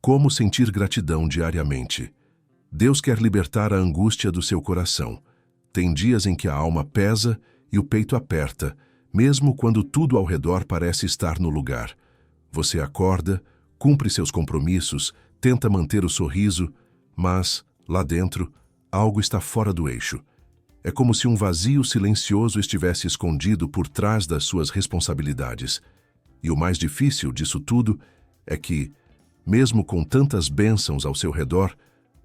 Como sentir gratidão diariamente? Deus quer libertar a angústia do seu coração. Tem dias em que a alma pesa e o peito aperta, mesmo quando tudo ao redor parece estar no lugar. Você acorda, cumpre seus compromissos, tenta manter o sorriso, mas, lá dentro, algo está fora do eixo. É como se um vazio silencioso estivesse escondido por trás das suas responsabilidades. E o mais difícil disso tudo é que, mesmo com tantas bênçãos ao seu redor,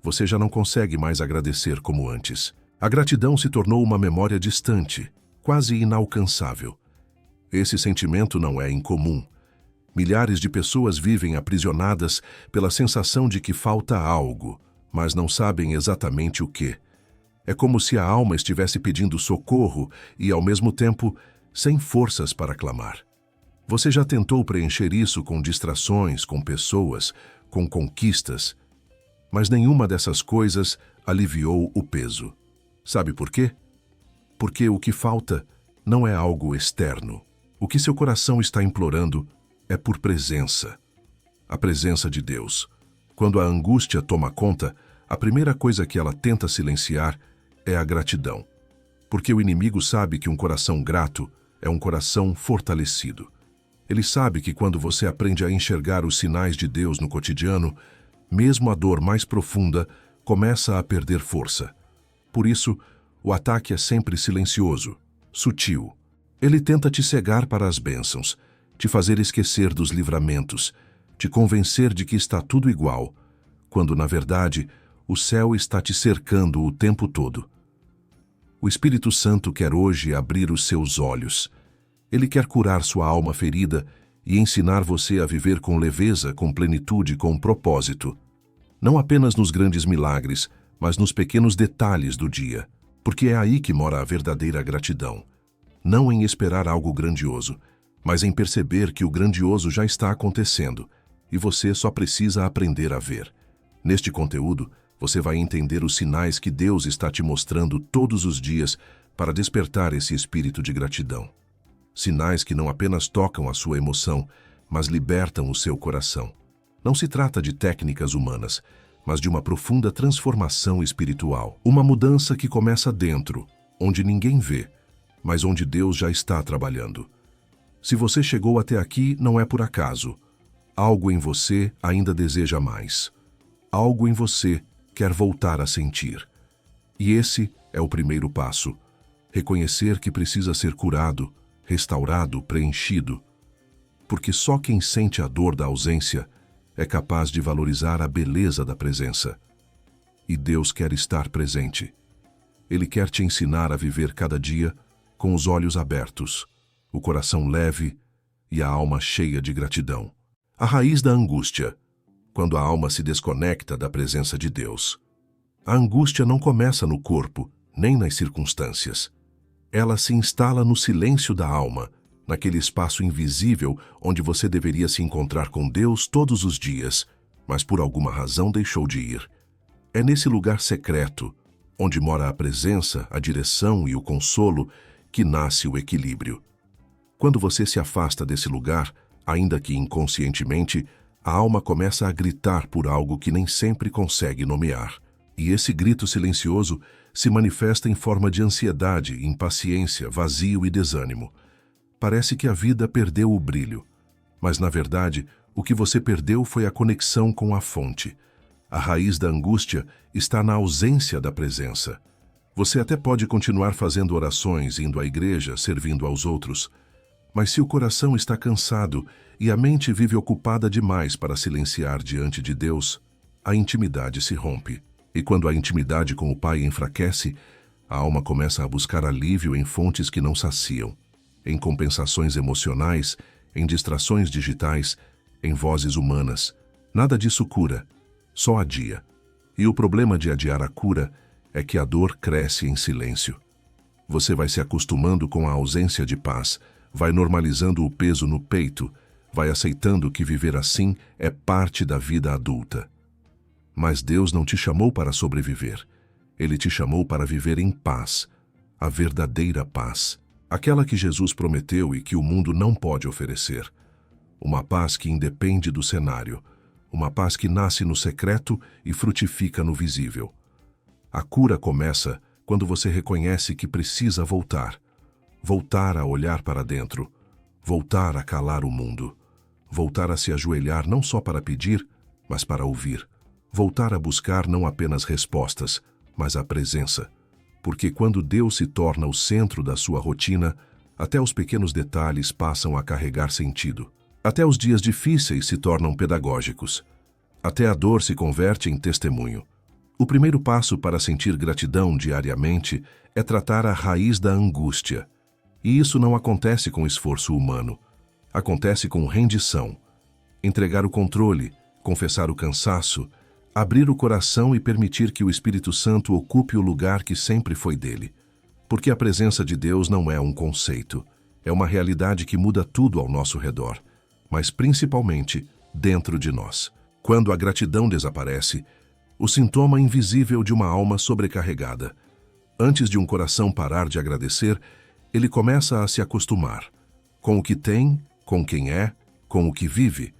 você já não consegue mais agradecer como antes. A gratidão se tornou uma memória distante, quase inalcançável. Esse sentimento não é incomum. Milhares de pessoas vivem aprisionadas pela sensação de que falta algo, mas não sabem exatamente o que. É como se a alma estivesse pedindo socorro e, ao mesmo tempo, sem forças para clamar. Você já tentou preencher isso com distrações, com pessoas, com conquistas, mas nenhuma dessas coisas aliviou o peso. Sabe por quê? Porque o que falta não é algo externo. O que seu coração está implorando é por presença. A presença de Deus. Quando a angústia toma conta, a primeira coisa que ela tenta silenciar é a gratidão. Porque o inimigo sabe que um coração grato é um coração fortalecido. Ele sabe que quando você aprende a enxergar os sinais de Deus no cotidiano, mesmo a dor mais profunda começa a perder força. Por isso, o ataque é sempre silencioso, sutil. Ele tenta te cegar para as bênçãos, te fazer esquecer dos livramentos, te convencer de que está tudo igual, quando, na verdade, o céu está te cercando o tempo todo. O Espírito Santo quer hoje abrir os seus olhos. Ele quer curar sua alma ferida e ensinar você a viver com leveza, com plenitude, com propósito. Não apenas nos grandes milagres, mas nos pequenos detalhes do dia, porque é aí que mora a verdadeira gratidão. Não em esperar algo grandioso, mas em perceber que o grandioso já está acontecendo e você só precisa aprender a ver. Neste conteúdo, você vai entender os sinais que Deus está te mostrando todos os dias para despertar esse espírito de gratidão. Sinais que não apenas tocam a sua emoção, mas libertam o seu coração. Não se trata de técnicas humanas, mas de uma profunda transformação espiritual. Uma mudança que começa dentro, onde ninguém vê, mas onde Deus já está trabalhando. Se você chegou até aqui, não é por acaso. Algo em você ainda deseja mais. Algo em você quer voltar a sentir. E esse é o primeiro passo. Reconhecer que precisa ser curado, restaurado, preenchido. Porque só quem sente a dor da ausência é capaz de valorizar a beleza da presença. E Deus quer estar presente. Ele quer te ensinar a viver cada dia com os olhos abertos, o coração leve e a alma cheia de gratidão. A raiz da angústia, quando a alma se desconecta da presença de Deus. A angústia não começa no corpo, nem nas circunstâncias. Ela se instala no silêncio da alma, naquele espaço invisível onde você deveria se encontrar com Deus todos os dias, mas por alguma razão deixou de ir. É nesse lugar secreto, onde mora a presença, a direção e o consolo, que nasce o equilíbrio. Quando você se afasta desse lugar, ainda que inconscientemente, a alma começa a gritar por algo que nem sempre consegue nomear. E esse grito silencioso se manifesta em forma de ansiedade, impaciência, vazio e desânimo. Parece que a vida perdeu o brilho. Mas, na verdade, o que você perdeu foi a conexão com a fonte. A raiz da angústia está na ausência da presença. Você até pode continuar fazendo orações, indo à igreja, servindo aos outros. Mas se o coração está cansado e a mente vive ocupada demais para silenciar diante de Deus, a intimidade se rompe. E quando a intimidade com o Pai enfraquece, a alma começa a buscar alívio em fontes que não saciam, em compensações emocionais, em distrações digitais, em vozes humanas. Nada disso cura, só adia. E o problema de adiar a cura é que a dor cresce em silêncio. Você vai se acostumando com a ausência de paz, vai normalizando o peso no peito, vai aceitando que viver assim é parte da vida adulta. Mas Deus não te chamou para sobreviver. Ele te chamou para viver em paz, a verdadeira paz, aquela que Jesus prometeu e que o mundo não pode oferecer. Uma paz que independe do cenário, uma paz que nasce no secreto e frutifica no visível. A cura começa quando você reconhece que precisa voltar a olhar para dentro, voltar a calar o mundo, voltar a se ajoelhar não só para pedir, mas para ouvir, voltar a buscar não apenas respostas, mas a presença. Porque quando Deus se torna o centro da sua rotina, até os pequenos detalhes passam a carregar sentido. Até os dias difíceis se tornam pedagógicos. Até a dor se converte em testemunho. O primeiro passo para sentir gratidão diariamente é tratar a raiz da angústia. E isso não acontece com esforço humano. Acontece com rendição. Entregar o controle, confessar o cansaço, abrir o coração e permitir que o Espírito Santo ocupe o lugar que sempre foi dele. Porque a presença de Deus não é um conceito, é uma realidade que muda tudo ao nosso redor, mas principalmente dentro de nós. Quando a gratidão desaparece, o sintoma invisível de uma alma sobrecarregada. Antes de um coração parar de agradecer, ele começa a se acostumar com o que tem, com quem é, com o que vive.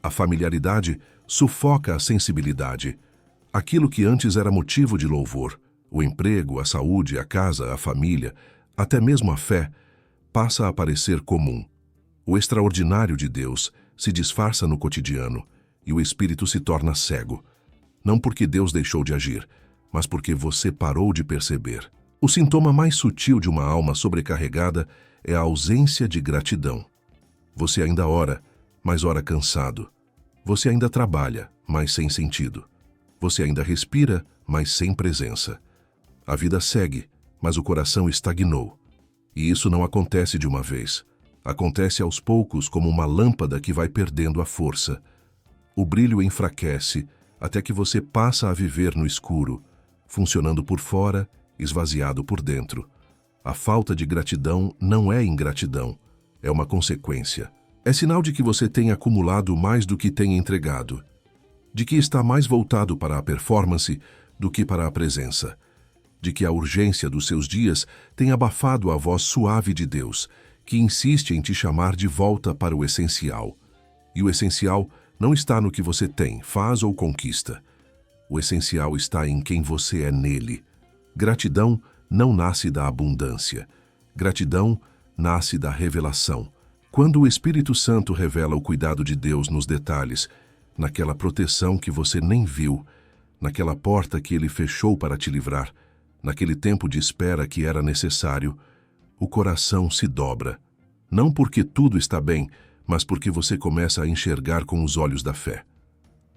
A familiaridade sufoca a sensibilidade. Aquilo que antes era motivo de louvor, o emprego, a saúde, a casa, a família, até mesmo a fé, passa a parecer comum. O extraordinário de Deus se disfarça no cotidiano e o espírito se torna cego. Não porque Deus deixou de agir, mas porque você parou de perceber. O sintoma mais sutil de uma alma sobrecarregada é a ausência de gratidão. Você ainda ora, mas ora cansado. Você ainda trabalha, mas sem sentido. Você ainda respira, mas sem presença. A vida segue, mas o coração estagnou. E isso não acontece de uma vez. Acontece aos poucos como uma lâmpada que vai perdendo a força. O brilho enfraquece até que você passa a viver no escuro, funcionando por fora, esvaziado por dentro. A falta de gratidão não é ingratidão, é uma consequência. É sinal de que você tem acumulado mais do que tem entregado, de que está mais voltado para a performance do que para a presença, de que a urgência dos seus dias tem abafado a voz suave de Deus, que insiste em te chamar de volta para o essencial. E o essencial não está no que você tem, faz ou conquista. O essencial está em quem você é nele. Gratidão não nasce da abundância. Gratidão nasce da revelação. Quando o Espírito Santo revela o cuidado de Deus nos detalhes, naquela proteção que você nem viu, naquela porta que Ele fechou para te livrar, naquele tempo de espera que era necessário, o coração se dobra. Não porque tudo está bem, mas porque você começa a enxergar com os olhos da fé.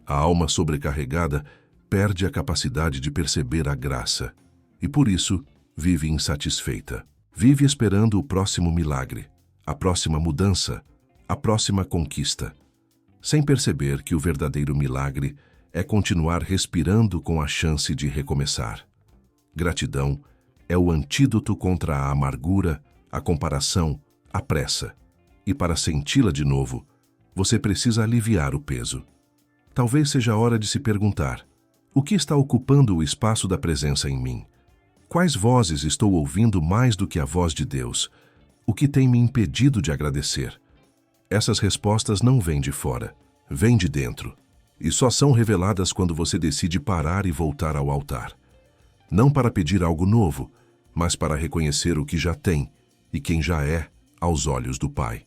A alma sobrecarregada perde a capacidade de perceber a graça e, por isso, vive insatisfeita. Vive esperando o próximo milagre, a próxima mudança, a próxima conquista, sem perceber que o verdadeiro milagre é continuar respirando com a chance de recomeçar. Gratidão é o antídoto contra a amargura, a comparação, a pressa. E para senti-la de novo, você precisa aliviar o peso. Talvez seja a hora de se perguntar: o que está ocupando o espaço da presença em mim? Quais vozes estou ouvindo mais do que a voz de Deus? O que tem me impedido de agradecer? Essas respostas não vêm de fora, vêm de dentro. E só são reveladas quando você decide parar e voltar ao altar. Não para pedir algo novo, mas para reconhecer o que já tem e quem já é aos olhos do Pai.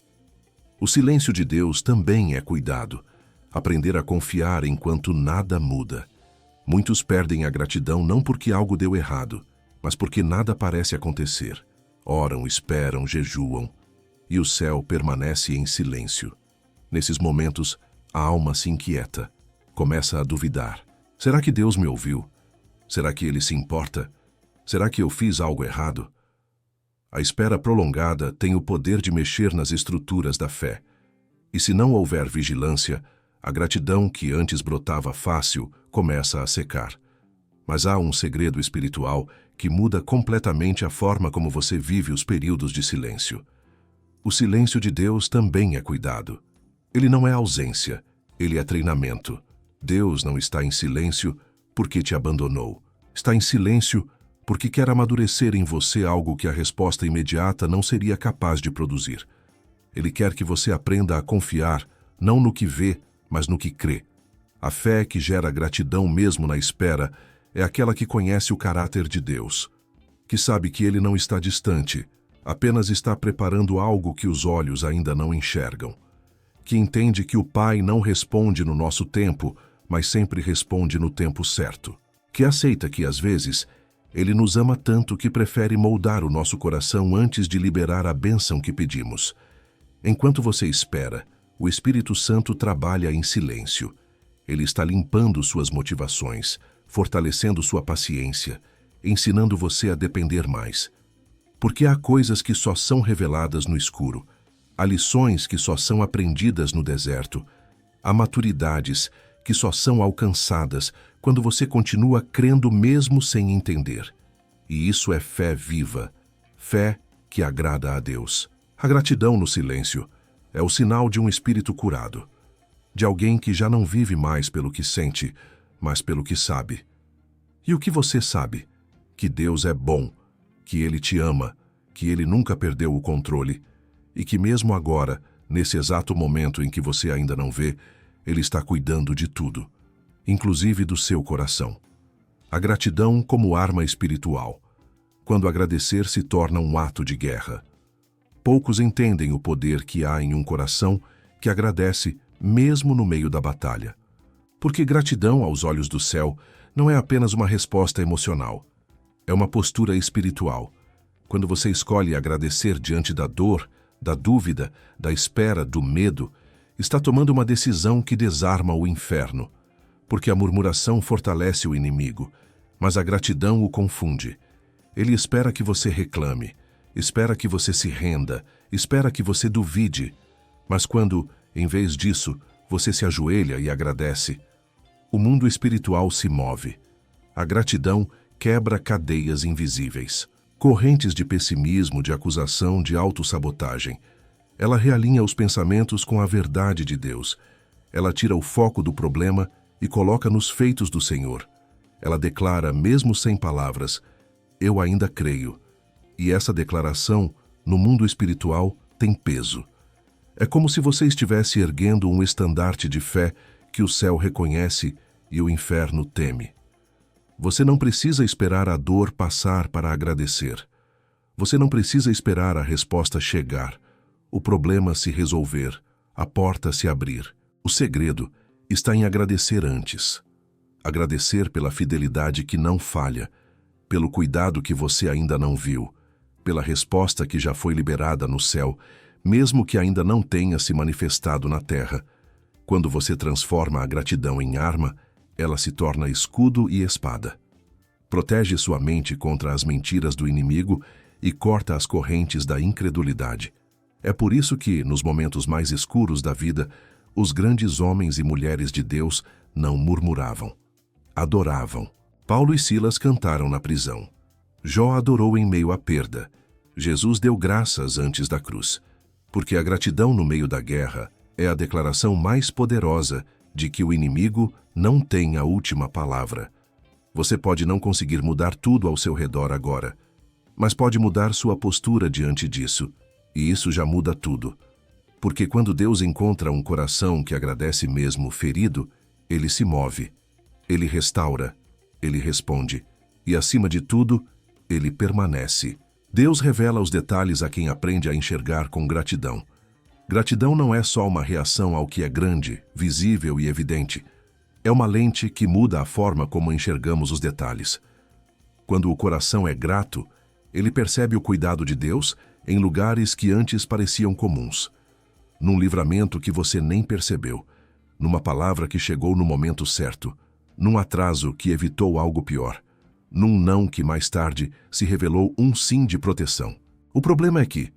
O silêncio de Deus também é cuidado. Aprender a confiar enquanto nada muda. Muitos perdem a gratidão não porque algo deu errado, mas porque nada parece acontecer. Oram, esperam, jejuam, e o céu permanece em silêncio. Nesses momentos, a alma se inquieta, começa a duvidar. Será que Deus me ouviu? Será que Ele se importa? Será que eu fiz algo errado? A espera prolongada tem o poder de mexer nas estruturas da fé. E se não houver vigilância, a gratidão que antes brotava fácil começa a secar. Mas há um segredo espiritual que muda completamente a forma como você vive os períodos de silêncio. O silêncio de Deus também é cuidado. Ele não é ausência, ele é treinamento. Deus não está em silêncio porque te abandonou. Está em silêncio porque quer amadurecer em você algo que a resposta imediata não seria capaz de produzir. Ele quer que você aprenda a confiar, não no que vê, mas no que crê. A fé que gera gratidão mesmo na espera é aquela que conhece o caráter de Deus, que sabe que Ele não está distante, apenas está preparando algo que os olhos ainda não enxergam, que entende que o Pai não responde no nosso tempo, mas sempre responde no tempo certo, que aceita que, às vezes, Ele nos ama tanto que prefere moldar o nosso coração antes de liberar a bênção que pedimos. Enquanto você espera, o Espírito Santo trabalha em silêncio. Ele está limpando suas motivações, fortalecendo sua paciência, ensinando você a depender mais. Porque há coisas que só são reveladas no escuro, há lições que só são aprendidas no deserto, há maturidades que só são alcançadas quando você continua crendo mesmo sem entender. E isso é fé viva, fé que agrada a Deus. A gratidão no silêncio é o sinal de um espírito curado, de alguém que já não vive mais pelo que sente, mas pelo que sabe. E o que você sabe? Que Deus é bom, que Ele te ama, que Ele nunca perdeu o controle e que mesmo agora, nesse exato momento em que você ainda não vê, Ele está cuidando de tudo, inclusive do seu coração. A gratidão como arma espiritual. Quando agradecer se torna um ato de guerra. Poucos entendem o poder que há em um coração que agradece mesmo no meio da batalha. Porque gratidão, aos olhos do céu, não é apenas uma resposta emocional. É uma postura espiritual. Quando você escolhe agradecer diante da dor, da dúvida, da espera, do medo, está tomando uma decisão que desarma o inferno. Porque a murmuração fortalece o inimigo, mas a gratidão o confunde. Ele espera que você reclame, espera que você se renda, espera que você duvide. Mas quando, em vez disso, você se ajoelha e agradece, o mundo espiritual se move. A gratidão quebra cadeias invisíveis, correntes de pessimismo, de acusação, de autossabotagem. Ela realinha os pensamentos com a verdade de Deus. Ela tira o foco do problema e coloca nos feitos do Senhor. Ela declara, mesmo sem palavras, eu ainda creio. E essa declaração, no mundo espiritual, tem peso. É como se você estivesse erguendo um estandarte de fé que o céu reconhece e o inferno teme. Você não precisa esperar a dor passar para agradecer. Você não precisa esperar a resposta chegar, o problema se resolver, a porta se abrir. O segredo está em agradecer antes. Agradecer pela fidelidade que não falha, pelo cuidado que você ainda não viu, pela resposta que já foi liberada no céu, mesmo que ainda não tenha se manifestado na terra. Quando você transforma a gratidão em arma, ela se torna escudo e espada. Protege sua mente contra as mentiras do inimigo e corta as correntes da incredulidade. É por isso que, nos momentos mais escuros da vida, os grandes homens e mulheres de Deus não murmuravam. Adoravam. Paulo e Silas cantaram na prisão. Jó adorou em meio à perda. Jesus deu graças antes da cruz. Porque a gratidão no meio da guerra é a declaração mais poderosa de que o inimigo não tem a última palavra. Você pode não conseguir mudar tudo ao seu redor agora, mas pode mudar sua postura diante disso, e isso já muda tudo. Porque quando Deus encontra um coração que agradece mesmo ferido, ele se move, ele restaura, ele responde, e acima de tudo, ele permanece. Deus revela os detalhes a quem aprende a enxergar com gratidão. Gratidão não é só uma reação ao que é grande, visível e evidente. É uma lente que muda a forma como enxergamos os detalhes. Quando o coração é grato, ele percebe o cuidado de Deus em lugares que antes pareciam comuns. Num livramento que você nem percebeu, numa palavra que chegou no momento certo, num atraso que evitou algo pior, num não que mais tarde se revelou um sim de proteção. O problema é que,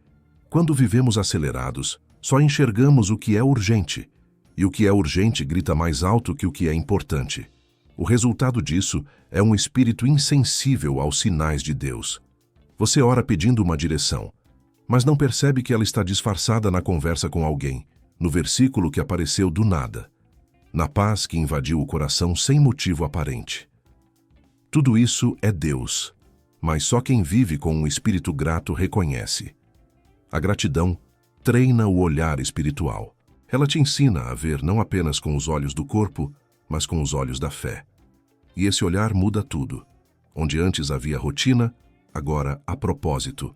quando vivemos acelerados, só enxergamos o que é urgente, e o que é urgente grita mais alto que o que é importante. O resultado disso é um espírito insensível aos sinais de Deus. Você ora pedindo uma direção, mas não percebe que ela está disfarçada na conversa com alguém, no versículo que apareceu do nada, na paz que invadiu o coração sem motivo aparente. Tudo isso é Deus, mas só quem vive com um espírito grato reconhece. A gratidão treina o olhar espiritual. Ela te ensina a ver não apenas com os olhos do corpo, mas com os olhos da fé. E esse olhar muda tudo. Onde antes havia rotina, agora há propósito.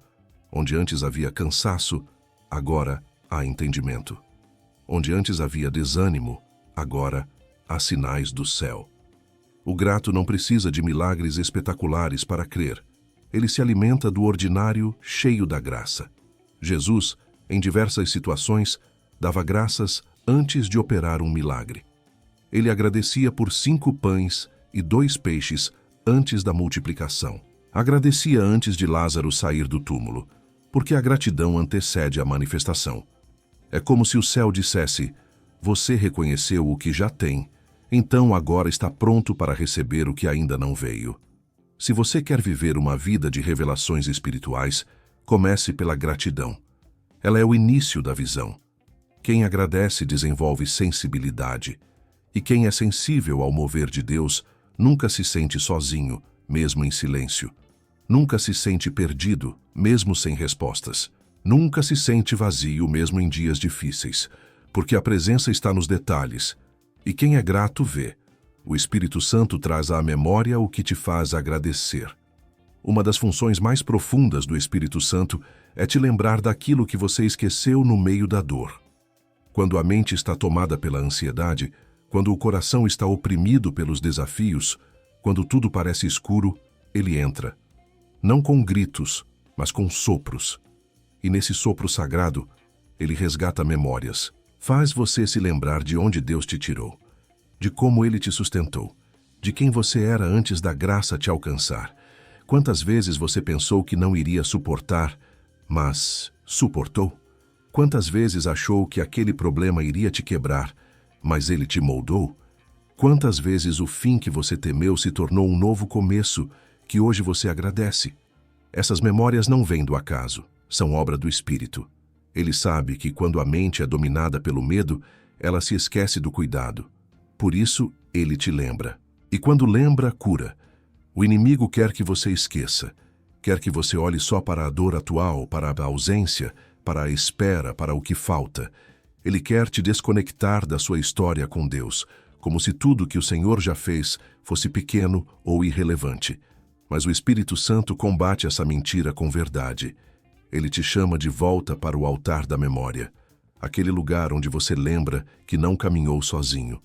Onde antes havia cansaço, agora há entendimento. Onde antes havia desânimo, agora há sinais do céu. O grato não precisa de milagres espetaculares para crer. Ele se alimenta do ordinário, cheio da graça. Jesus, em diversas situações, dava graças antes de operar um milagre. Ele agradecia por 5 pães e 2 peixes antes da multiplicação. Agradecia antes de Lázaro sair do túmulo, porque a gratidão antecede a manifestação. É como se o céu dissesse: você reconheceu o que já tem, então agora está pronto para receber o que ainda não veio. Se você quer viver uma vida de revelações espirituais, comece pela gratidão. Ela é o início da visão. Quem agradece desenvolve sensibilidade. E quem é sensível ao mover de Deus nunca se sente sozinho, mesmo em silêncio. Nunca se sente perdido, mesmo sem respostas. Nunca se sente vazio, mesmo em dias difíceis, porque a presença está nos detalhes. E quem é grato vê. O Espírito Santo traz à memória o que te faz agradecer. Uma das funções mais profundas do Espírito Santo é te lembrar daquilo que você esqueceu no meio da dor. Quando a mente está tomada pela ansiedade, quando o coração está oprimido pelos desafios, quando tudo parece escuro, ele entra. Não com gritos, mas com sopros. E nesse sopro sagrado, ele resgata memórias. Faz você se lembrar de onde Deus te tirou, de como ele te sustentou, de quem você era antes da graça te alcançar. Quantas vezes você pensou que não iria suportar, mas suportou? Quantas vezes achou que aquele problema iria te quebrar, mas ele te moldou? Quantas vezes o fim que você temeu se tornou um novo começo, que hoje você agradece? Essas memórias não vêm do acaso, são obra do Espírito. Ele sabe que quando a mente é dominada pelo medo, ela se esquece do cuidado. Por isso, ele te lembra. E quando lembra, cura. O inimigo quer que você esqueça. Quer que você olhe só para a dor atual, para a ausência, para a espera, para o que falta. Ele quer te desconectar da sua história com Deus, como se tudo que o Senhor já fez fosse pequeno ou irrelevante. Mas o Espírito Santo combate essa mentira com verdade. Ele te chama de volta para o altar da memória, aquele lugar onde você lembra que não caminhou sozinho,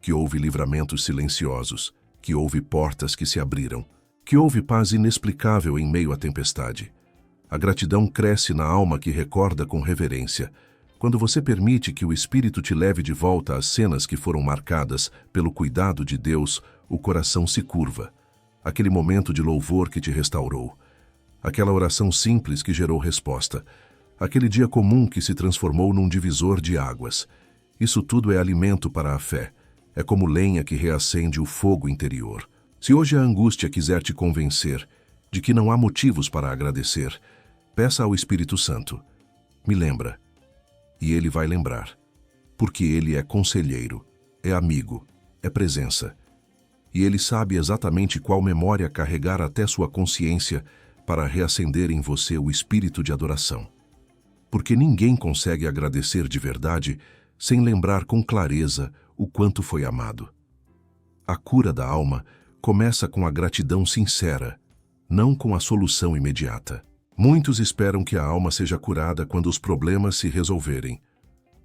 que houve livramentos silenciosos, que houve portas que se abriram, que houve paz inexplicável em meio à tempestade. A gratidão cresce na alma que recorda com reverência. Quando você permite que o Espírito te leve de volta às cenas que foram marcadas pelo cuidado de Deus, o coração se curva. Aquele momento de louvor que te restaurou. Aquela oração simples que gerou resposta. Aquele dia comum que se transformou num divisor de águas. Isso tudo é alimento para a fé. É como lenha que reacende o fogo interior. Se hoje a angústia quiser te convencer de que não há motivos para agradecer, peça ao Espírito Santo. Me lembra. E ele vai lembrar. Porque ele é conselheiro, é amigo, é presença. E ele sabe exatamente qual memória carregar até sua consciência para reacender em você o espírito de adoração. Porque ninguém consegue agradecer de verdade sem lembrar com clareza o quanto foi amado. A cura da alma começa com a gratidão sincera, não com a solução imediata. Muitos esperam que a alma seja curada quando os problemas se resolverem,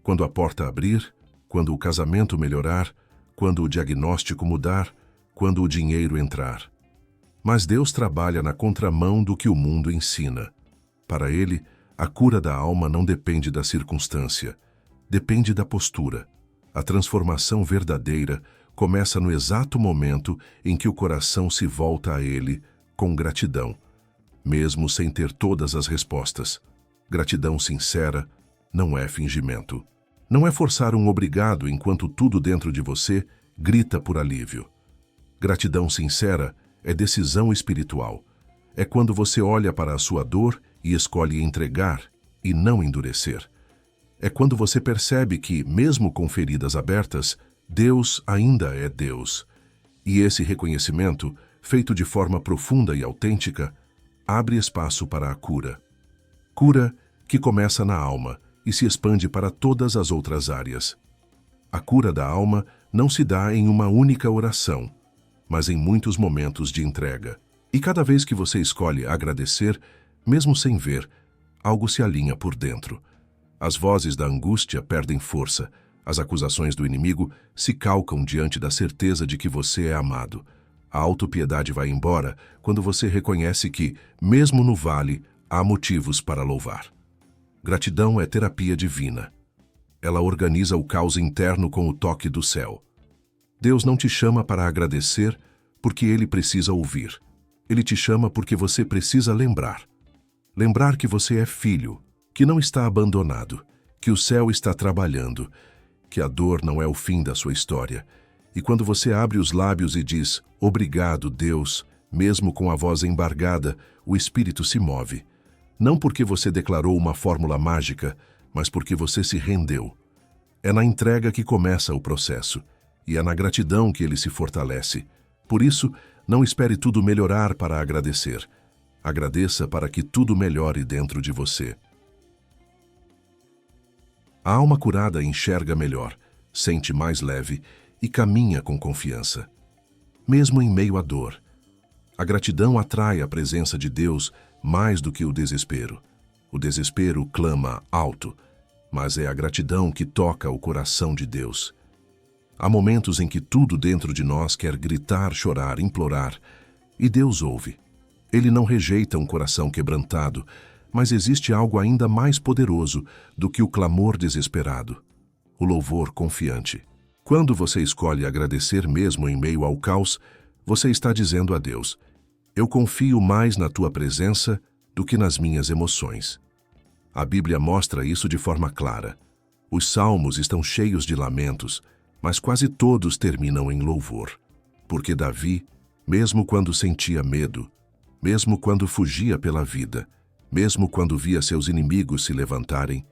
quando a porta abrir, quando o casamento melhorar, quando o diagnóstico mudar, quando o dinheiro entrar. Mas Deus trabalha na contramão do que o mundo ensina. Para ele, a cura da alma não depende da circunstância, depende da postura. A transformação verdadeira começa no exato momento em que o coração se volta a ele com gratidão, mesmo sem ter todas as respostas. Gratidão sincera não é fingimento. Não é forçar um obrigado enquanto tudo dentro de você grita por alívio. Gratidão sincera é decisão espiritual. É quando você olha para a sua dor e escolhe entregar e não endurecer. É quando você percebe que, mesmo com feridas abertas, Deus ainda é Deus. E esse reconhecimento, feito de forma profunda e autêntica, abre espaço para a cura. Cura que começa na alma e se expande para todas as outras áreas. A cura da alma não se dá em uma única oração, mas em muitos momentos de entrega. E cada vez que você escolhe agradecer, mesmo sem ver, algo se alinha por dentro. As vozes da angústia perdem força, as acusações do inimigo se calcam diante da certeza de que você é amado. A autopiedade vai embora quando você reconhece que, mesmo no vale, há motivos para louvar. Gratidão é terapia divina. Ela organiza o caos interno com o toque do céu. Deus não te chama para agradecer porque Ele precisa ouvir. Ele te chama porque você precisa lembrar. Lembrar que você é filho, que não está abandonado, que o céu está trabalhando, que a dor não é o fim da sua história. E quando você abre os lábios e diz, obrigado, Deus, mesmo com a voz embargada, o Espírito se move. Não porque você declarou uma fórmula mágica, mas porque você se rendeu. É na entrega que começa o processo, e é na gratidão que ele se fortalece. Por isso, não espere tudo melhorar para agradecer. Agradeça para que tudo melhore dentro de você. A alma curada enxerga melhor, sente mais leve e caminha com confiança. Mesmo em meio à dor, a gratidão atrai a presença de Deus mais do que o desespero. O desespero clama alto, mas é a gratidão que toca o coração de Deus. Há momentos em que tudo dentro de nós quer gritar, chorar, implorar, e Deus ouve. Ele não rejeita um coração quebrantado, mas existe algo ainda mais poderoso do que o clamor desesperado: o louvor confiante. Quando você escolhe agradecer mesmo em meio ao caos, você está dizendo a Deus: eu confio mais na tua presença do que nas minhas emoções. A Bíblia mostra isso de forma clara. Os salmos estão cheios de lamentos, mas quase todos terminam em louvor. Porque Davi, mesmo quando sentia medo, mesmo quando fugia pela vida, mesmo quando via seus inimigos se levantarem,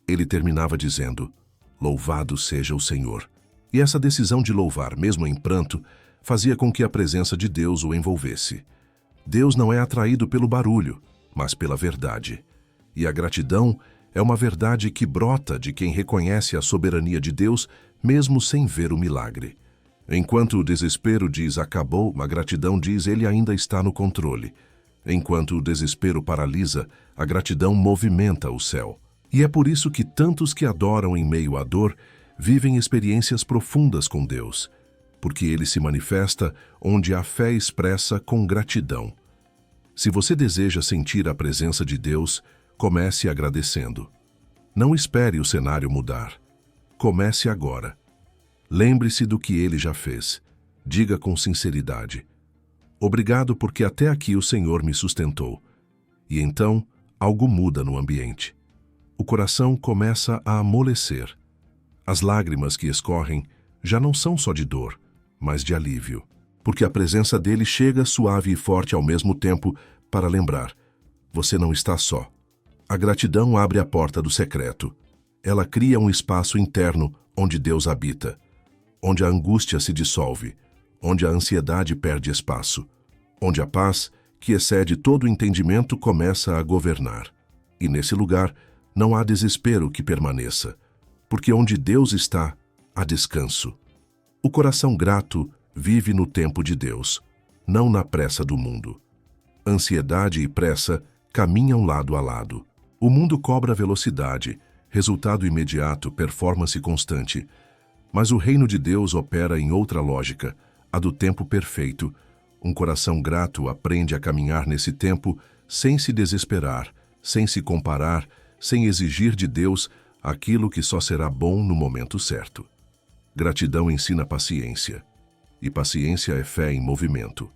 ele terminava dizendo: louvado seja o Senhor. E essa decisão de louvar, mesmo em pranto, fazia com que a presença de Deus o envolvesse. Deus não é atraído pelo barulho, mas pela verdade. E a gratidão é uma verdade que brota de quem reconhece a soberania de Deus, mesmo sem ver o milagre. Enquanto o desespero diz acabou, a gratidão diz ele ainda está no controle. Enquanto o desespero paralisa, a gratidão movimenta o céu. E é por isso que tantos que adoram em meio à dor vivem experiências profundas com Deus, porque ele se manifesta onde a fé expressa com gratidão. Se você deseja sentir a presença de Deus, comece agradecendo. Não espere o cenário mudar. Comece agora. Lembre-se do que ele já fez. Diga com sinceridade: obrigado porque até aqui o Senhor me sustentou. E então, algo muda no ambiente. O coração começa a amolecer. As lágrimas que escorrem já não são só de dor, mas de alívio, porque a presença dele chega suave e forte ao mesmo tempo para lembrar: você não está só. A gratidão abre a porta do secreto. Ela cria um espaço interno onde Deus habita, onde a angústia se dissolve, onde a ansiedade perde espaço, onde a paz, que excede todo o entendimento, começa a governar. E nesse lugar não há desespero que permaneça, porque onde Deus está, há descanso. O coração grato vive no tempo de Deus, não na pressa do mundo. Ansiedade e pressa caminham lado a lado. O mundo cobra velocidade, resultado imediato, performance constante. Mas o reino de Deus opera em outra lógica, a do tempo perfeito. Um coração grato aprende a caminhar nesse tempo sem se desesperar, sem se comparar, sem exigir de Deus aquilo que só será bom no momento certo. Gratidão ensina paciência, e paciência é fé em movimento.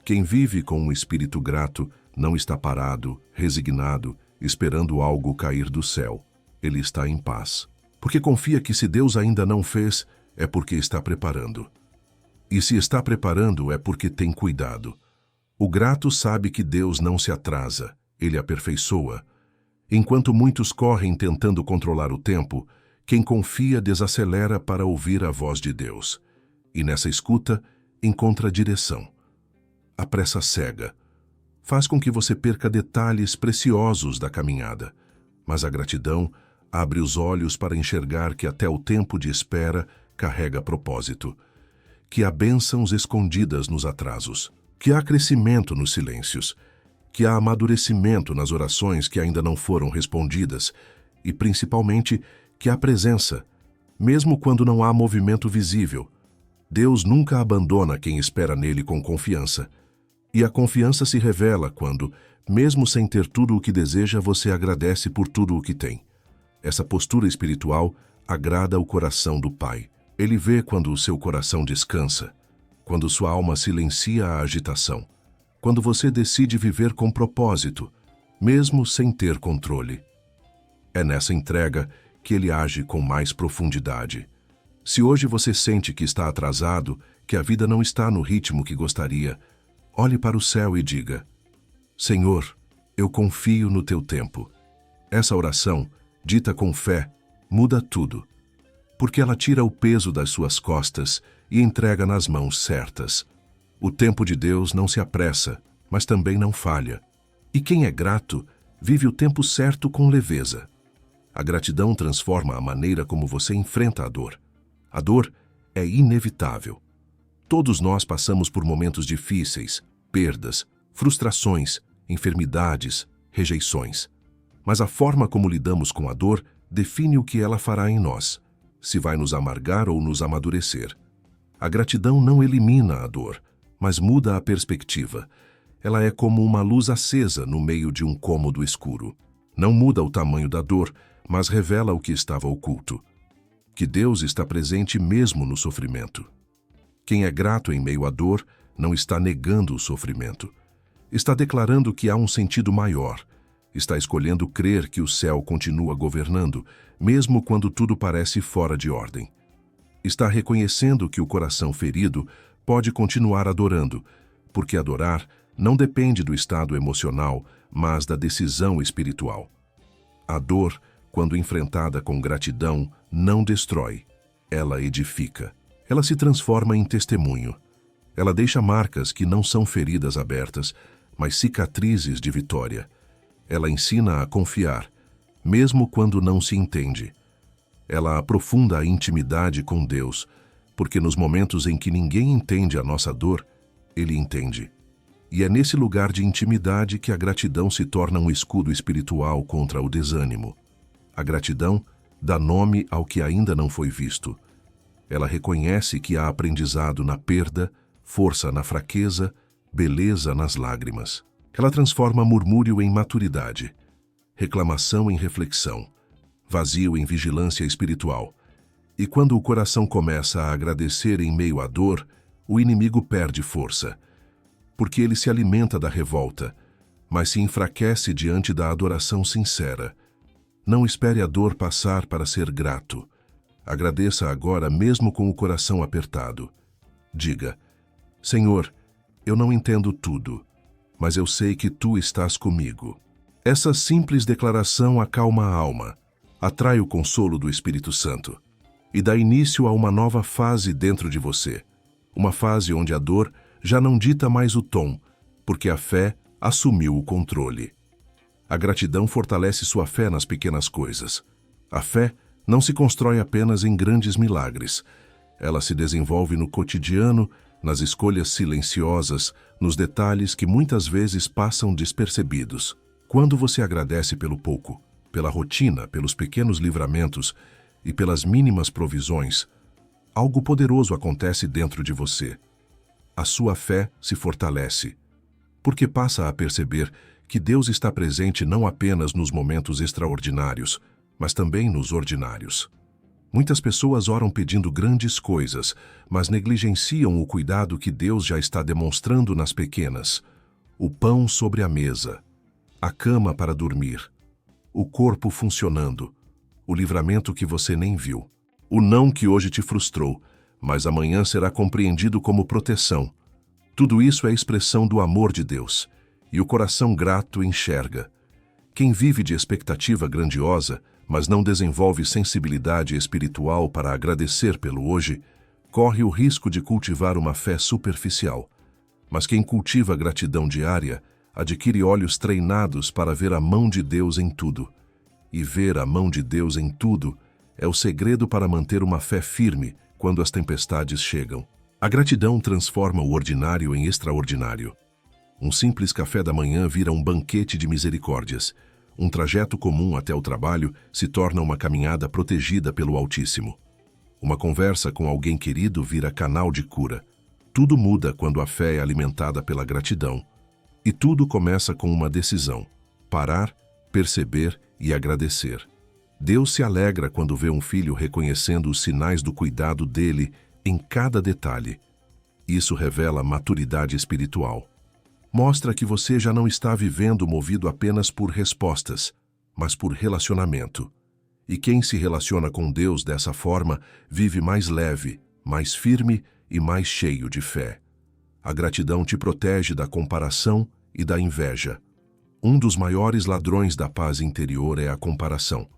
Quem vive com um espírito grato não está parado, resignado, esperando algo cair do céu. Ele está em paz, porque confia que se Deus ainda não fez, é porque está preparando. E se está preparando, é porque tem cuidado. O grato sabe que Deus não se atrasa, ele aperfeiçoa. Enquanto muitos correm tentando controlar o tempo, quem confia desacelera para ouvir a voz de Deus. E nessa escuta, encontra direção. A pressa cega. Faz com que você perca detalhes preciosos da caminhada. Mas a gratidão abre os olhos para enxergar que até o tempo de espera, carrega propósito, que há bênçãos escondidas nos atrasos, que há crescimento nos silêncios, que há amadurecimento nas orações que ainda não foram respondidas e, principalmente, que há presença, mesmo quando não há movimento visível. Deus nunca abandona quem espera nele com confiança. E a confiança se revela quando, mesmo sem ter tudo o que deseja, você agradece por tudo o que tem. Essa postura espiritual agrada o coração do Pai. Ele vê quando o seu coração descansa, quando sua alma silencia a agitação, quando você decide viver com propósito, mesmo sem ter controle. É nessa entrega que ele age com mais profundidade. Se hoje você sente que está atrasado, que a vida não está no ritmo que gostaria, olhe para o céu e diga: Senhor, eu confio no teu tempo. Essa oração, dita com fé, muda tudo, porque ela tira o peso das suas costas e entrega nas mãos certas. O tempo de Deus não se apressa, mas também não falha. E quem é grato, vive o tempo certo com leveza. A gratidão transforma a maneira como você enfrenta a dor. A dor é inevitável. Todos nós passamos por momentos difíceis, perdas, frustrações, enfermidades, rejeições. Mas a forma como lidamos com a dor define o que ela fará em nós, se vai nos amargar ou nos amadurecer. A gratidão não elimina a dor, mas muda a perspectiva. Ela é como uma luz acesa no meio de um cômodo escuro. Não muda o tamanho da dor, mas revela o que estava oculto. Que Deus está presente mesmo no sofrimento. Quem é grato em meio à dor não está negando o sofrimento. Está declarando que há um sentido maior. Está escolhendo crer que o céu continua governando, mesmo quando tudo parece fora de ordem. Está reconhecendo que o coração ferido pode continuar adorando, porque adorar não depende do estado emocional, mas da decisão espiritual. A dor, quando enfrentada com gratidão, não destrói, ela edifica. Ela se transforma em testemunho. Ela deixa marcas que não são feridas abertas, mas cicatrizes de vitória. Ela ensina a confiar, mesmo quando não se entende. Ela aprofunda a intimidade com Deus, porque nos momentos em que ninguém entende a nossa dor, Ele entende. E é nesse lugar de intimidade que a gratidão se torna um escudo espiritual contra o desânimo. A gratidão dá nome ao que ainda não foi visto. Ela reconhece que há aprendizado na perda, força na fraqueza, beleza nas lágrimas. Ela transforma murmúrio em maturidade, reclamação em reflexão, vazio em vigilância espiritual. E quando o coração começa a agradecer em meio à dor, o inimigo perde força, porque ele se alimenta da revolta, mas se enfraquece diante da adoração sincera. Não espere a dor passar para ser grato. Agradeça agora mesmo com o coração apertado. Diga: Senhor, eu não entendo tudo, mas eu sei que Tu estás comigo. Essa simples declaração acalma a alma, atrai o consolo do Espírito Santo e dá início a uma nova fase dentro de você. Uma fase onde a dor já não dita mais o tom, porque a fé assumiu o controle. A gratidão fortalece sua fé nas pequenas coisas. A fé não se constrói apenas em grandes milagres. Ela se desenvolve no cotidiano, nas escolhas silenciosas, nos detalhes que muitas vezes passam despercebidos. Quando você agradece pelo pouco, pela rotina, pelos pequenos livramentos e pelas mínimas provisões, algo poderoso acontece dentro de você. A sua fé se fortalece, porque passa a perceber que Deus está presente não apenas nos momentos extraordinários, mas também nos ordinários. Muitas pessoas oram pedindo grandes coisas, mas negligenciam o cuidado que Deus já está demonstrando nas pequenas. O pão sobre a mesa, a cama para dormir, o corpo funcionando, o livramento que você nem viu, o não que hoje te frustrou, mas amanhã será compreendido como proteção. Tudo isso é expressão do amor de Deus, e o coração grato enxerga. Quem vive de expectativa grandiosa, mas não desenvolve sensibilidade espiritual para agradecer pelo hoje, corre o risco de cultivar uma fé superficial. Mas quem cultiva gratidão diária, adquire olhos treinados para ver a mão de Deus em tudo. E ver a mão de Deus em tudo é o segredo para manter uma fé firme, quando as tempestades chegam. A gratidão transforma o ordinário em extraordinário. Um simples café da manhã vira um banquete de misericórdias. Um trajeto comum até o trabalho se torna uma caminhada protegida pelo Altíssimo. Uma conversa com alguém querido vira canal de cura. Tudo muda quando a fé é alimentada pela gratidão. E tudo começa com uma decisão: parar, perceber e agradecer. Deus se alegra quando vê um filho reconhecendo os sinais do cuidado dele em cada detalhe. Isso revela maturidade espiritual. Mostra que você já não está vivendo movido apenas por respostas, mas por relacionamento. E quem se relaciona com Deus dessa forma vive mais leve, mais firme e mais cheio de fé. A gratidão te protege da comparação e da inveja. Um dos maiores ladrões da paz interior é a comparação.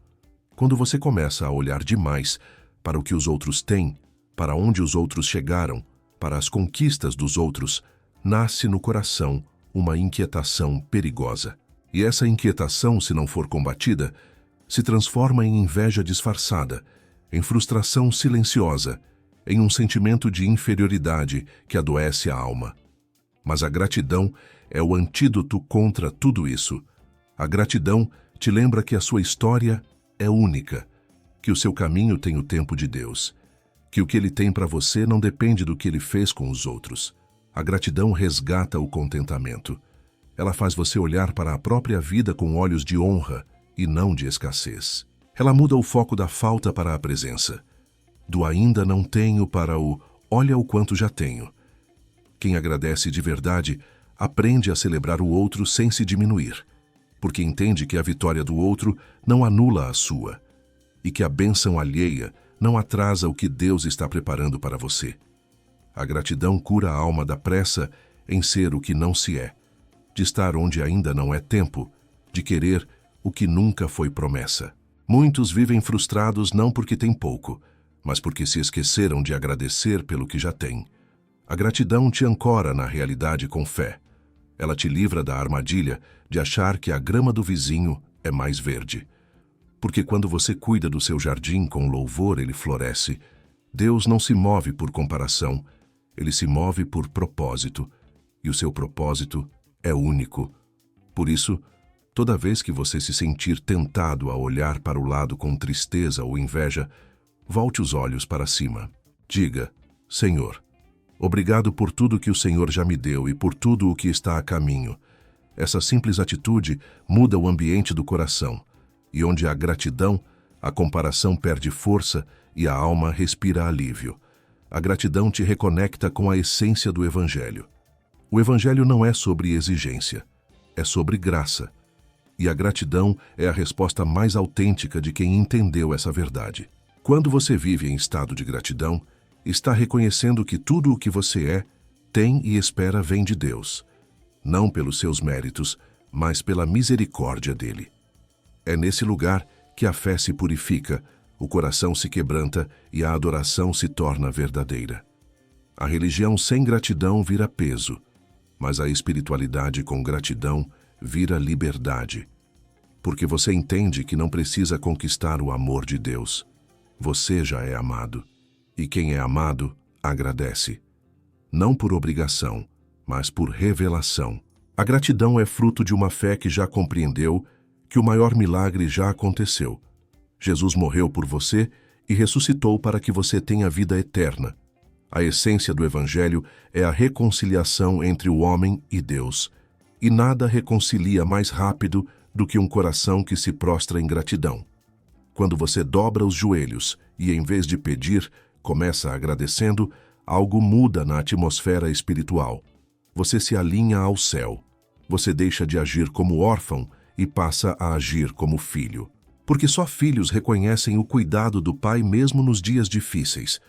Quando você começa a olhar demais para o que os outros têm, para onde os outros chegaram, para as conquistas dos outros, nasce no coração uma inquietação perigosa. E essa inquietação, se não for combatida, se transforma em inveja disfarçada, em frustração silenciosa, em um sentimento de inferioridade que adoece a alma. Mas a gratidão é o antídoto contra tudo isso. A gratidão te lembra que a sua história é única, que o seu caminho tem o tempo de Deus, que o que Ele tem para você não depende do que Ele fez com os outros. A gratidão resgata o contentamento. Ela faz você olhar para a própria vida com olhos de honra e não de escassez. Ela muda o foco da falta para a presença, do ainda não tenho para o olha o quanto já tenho. Quem agradece de verdade aprende a celebrar o outro sem se diminuir, porque entende que a vitória do outro não anula a sua e que a bênção alheia não atrasa o que Deus está preparando para você. A gratidão cura a alma da pressa em ser o que não se é, de estar onde ainda não é tempo, de querer o que nunca foi promessa. Muitos vivem frustrados não porque têm pouco, mas porque se esqueceram de agradecer pelo que já têm. A gratidão te ancora na realidade com fé. Ela te livra da armadilha de achar que a grama do vizinho é mais verde. Porque quando você cuida do seu jardim com louvor, ele floresce. Deus não se move por comparação, ele se move por propósito, e o seu propósito é único. Por isso, toda vez que você se sentir tentado a olhar para o lado com tristeza ou inveja, volte os olhos para cima. Diga: Senhor, obrigado por tudo que o Senhor já me deu e por tudo o que está a caminho. Essa simples atitude muda o ambiente do coração, e onde há gratidão, a comparação perde força e a alma respira alívio. A gratidão te reconecta com a essência do Evangelho. O Evangelho não é sobre exigência, é sobre graça. E a gratidão é a resposta mais autêntica de quem entendeu essa verdade. Quando você vive em estado de gratidão, está reconhecendo que tudo o que você é, tem e espera vem de Deus, não pelos seus méritos, mas pela misericórdia dele. É nesse lugar que a fé se purifica, o coração se quebranta e a adoração se torna verdadeira. A religião sem gratidão vira peso, mas a espiritualidade com gratidão vira liberdade. Porque você entende que não precisa conquistar o amor de Deus. Você já é amado. E quem é amado, agradece. Não por obrigação, mas por revelação. A gratidão é fruto de uma fé que já compreendeu que o maior milagre já aconteceu. Jesus morreu por você e ressuscitou para que você tenha vida eterna. A essência do Evangelho é a reconciliação entre o homem e Deus. E nada reconcilia mais rápido do que um coração que se prostra em gratidão. Quando você dobra os joelhos e, em vez de pedir, começa agradecendo, algo muda na atmosfera espiritual. Você se alinha ao céu. Você deixa de agir como órfão e passa a agir como filho. Porque só filhos reconhecem o cuidado do pai mesmo nos dias difíceis.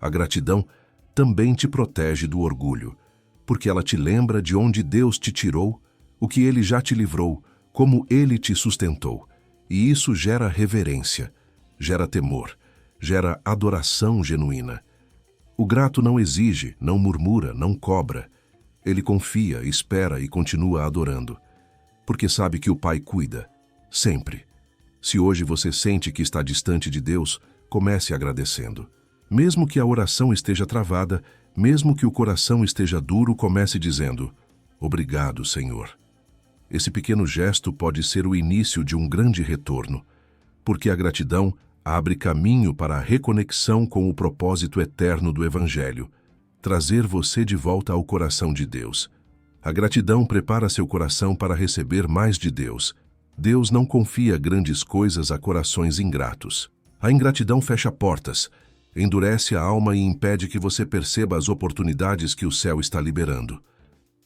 A gratidão também te protege do orgulho, porque ela te lembra de onde Deus te tirou, o que Ele já te livrou, como Ele te sustentou. E isso gera reverência, gera temor, gera adoração genuína. O grato não exige, não murmura, não cobra. Ele confia, espera e continua adorando, porque sabe que o Pai cuida, sempre. Se hoje você sente que está distante de Deus, comece agradecendo. Mesmo que a oração esteja travada, mesmo que o coração esteja duro, comece dizendo: obrigado, Senhor. Esse pequeno gesto pode ser o início de um grande retorno, porque a gratidão abre caminho para a reconexão com o propósito eterno do Evangelho, trazer você de volta ao coração de Deus. A gratidão prepara seu coração para receber mais de Deus. Deus não confia grandes coisas a corações ingratos. A ingratidão fecha portas, endurece a alma e impede que você perceba as oportunidades que o céu está liberando.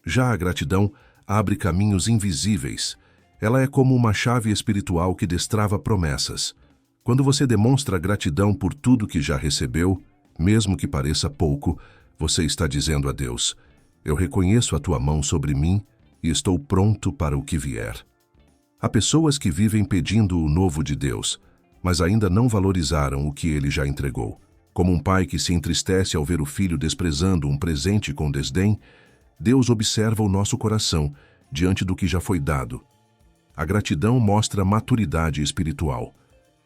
Já a gratidão abre caminhos invisíveis. Ela é como uma chave espiritual que destrava promessas. Quando você demonstra gratidão por tudo que já recebeu, mesmo que pareça pouco, você está dizendo a Deus: eu reconheço a tua mão sobre mim e estou pronto para o que vier. Há pessoas que vivem pedindo o novo de Deus, mas ainda não valorizaram o que ele já entregou. Como um pai que se entristece ao ver o filho desprezando um presente com desdém, Deus observa o nosso coração diante do que já foi dado. A gratidão mostra maturidade espiritual.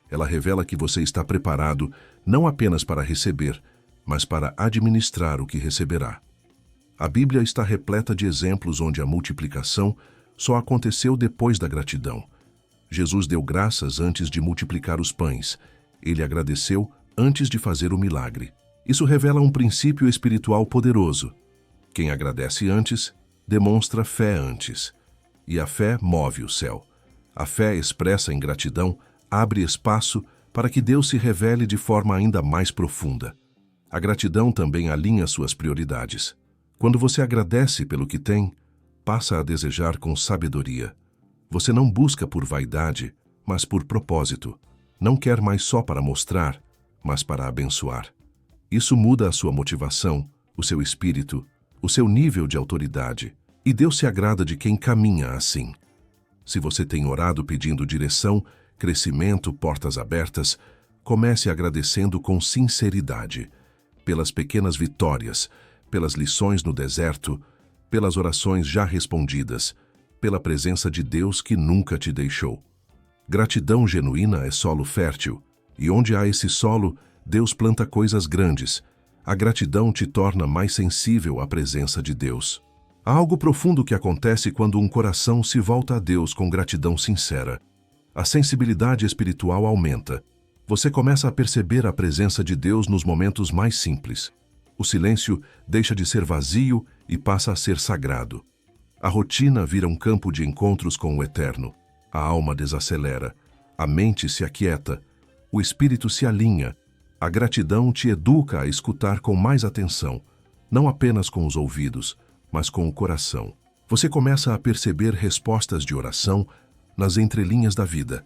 Ela revela que você está preparado não apenas para receber, mas para administrar o que receberá. A Bíblia está repleta de exemplos onde a multiplicação só aconteceu depois da gratidão. Jesus deu graças antes de multiplicar os pães. Ele agradeceu antes de fazer o milagre. Isso revela um princípio espiritual poderoso. Quem agradece antes, demonstra fé antes. E a fé move o céu. A fé expressa em gratidão abre espaço para que Deus se revele de forma ainda mais profunda. A gratidão também alinha suas prioridades. Quando você agradece pelo que tem, passa a desejar com sabedoria. Você não busca por vaidade, mas por propósito. Não quer mais só para mostrar, mas para abençoar. Isso muda a sua motivação, o seu espírito, o seu nível de autoridade. E Deus se agrada de quem caminha assim. Se você tem orado pedindo direção, crescimento, portas abertas, comece agradecendo com sinceridade. Pelas pequenas vitórias, pelas lições no deserto, pelas orações já respondidas, pela presença de Deus que nunca te deixou. Gratidão genuína é solo fértil, e onde há esse solo, Deus planta coisas grandes. A gratidão te torna mais sensível à presença de Deus. Há algo profundo que acontece quando um coração se volta a Deus com gratidão sincera. A sensibilidade espiritual aumenta. Você começa a perceber a presença de Deus nos momentos mais simples. O silêncio deixa de ser vazio e passa a ser sagrado. A rotina vira um campo de encontros com o Eterno. A alma desacelera, a mente se aquieta, o espírito se alinha. A gratidão te educa a escutar com mais atenção, não apenas com os ouvidos, mas com o coração. Você começa a perceber respostas de oração nas entrelinhas da vida.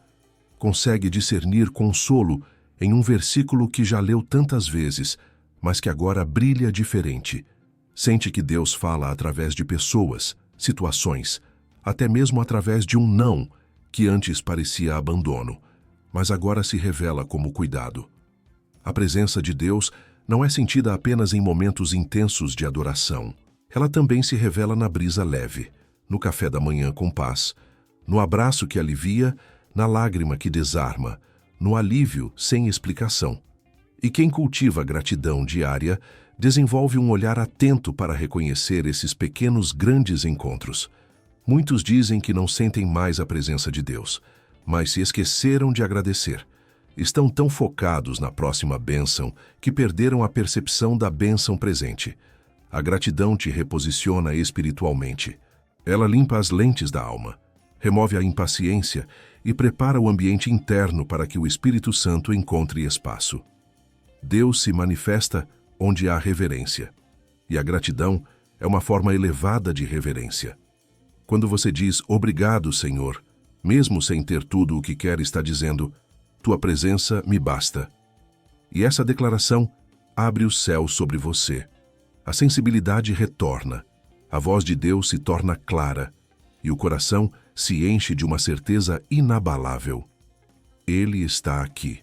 Consegue discernir consolo em um versículo que já leu tantas vezes, mas que agora brilha diferente. Sente que Deus fala através de pessoas, situações, até mesmo através de um não, que antes parecia abandono, mas agora se revela como cuidado. A presença de Deus não é sentida apenas em momentos intensos de adoração. Ela também se revela na brisa leve, no café da manhã com paz, no abraço que alivia, na lágrima que desarma, no alívio sem explicação. E quem cultiva gratidão diária desenvolve um olhar atento para reconhecer esses pequenos grandes encontros. Muitos dizem que não sentem mais a presença de Deus, mas se esqueceram de agradecer. Estão tão focados na próxima bênção que perderam a percepção da bênção presente. A gratidão te reposiciona espiritualmente. Ela limpa as lentes da alma, remove a impaciência e prepara o ambiente interno para que o Espírito Santo encontre espaço. Deus se manifesta onde há reverência, e a gratidão é uma forma elevada de reverência. Quando você diz obrigado, Senhor, mesmo sem ter tudo o que quer, está dizendo: tua presença me basta. E essa declaração abre o céu sobre você. A sensibilidade retorna, a voz de Deus se torna clara, e o coração se enche de uma certeza inabalável. Ele está aqui.